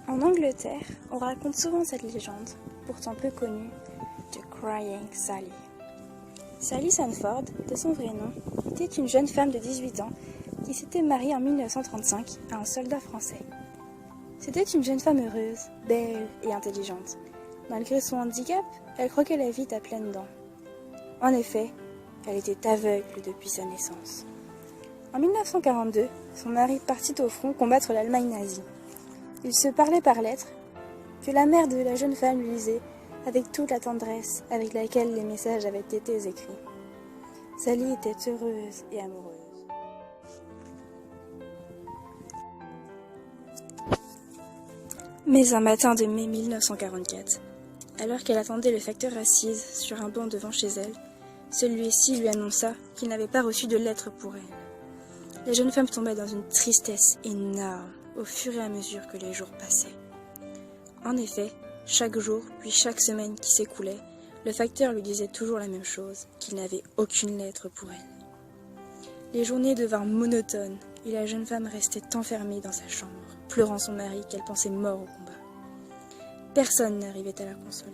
En Angleterre, on raconte souvent cette légende, pourtant peu connue, de Crying Sally. Sally Sanford, de son vrai nom, était une jeune femme de 18 ans qui s'était mariée en 1935 à un soldat français. C'était une jeune femme heureuse, belle et intelligente. Malgré son handicap, elle croquait la vie à pleines dents. En effet, elle était aveugle depuis sa naissance. En 1942, son mari partit au front combattre l'Allemagne nazie. Ils se parlaient par lettres, que la mère de la jeune femme lui lisait avec toute la tendresse avec laquelle les messages avaient été écrits. Sally était heureuse et amoureuse. Mais un matin de mai 1944, alors qu'elle attendait le facteur assise sur un banc devant chez elle, celui-ci lui annonça qu'il n'avait pas reçu de lettre pour elle. La jeune femme tombait dans une tristesse énorme au fur et à mesure que les jours passaient. En effet, chaque jour, puis chaque semaine qui s'écoulait, le facteur lui disait toujours la même chose, qu'il n'avait aucune lettre pour elle. Les journées devinrent monotones et la jeune femme restait enfermée dans sa chambre, pleurant son mari qu'elle pensait mort au combat. Personne n'arrivait à la consoler.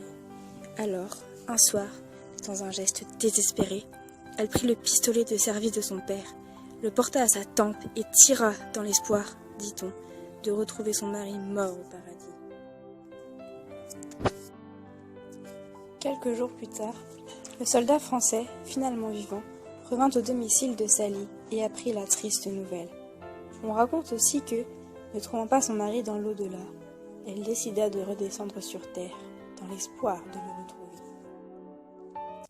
Alors, un soir, dans un geste désespéré, elle prit le pistolet de service de son père, le porta à sa tempe et tira dans l'espoir, dit-on, de retrouver son mari mort au paradis. Quelques jours plus tard, le soldat français, finalement vivant, revint au domicile de Sally et apprit la triste nouvelle. On raconte aussi que, ne trouvant pas son mari dans l'au-delà, elle décida de redescendre sur terre, dans l'espoir de le retrouver.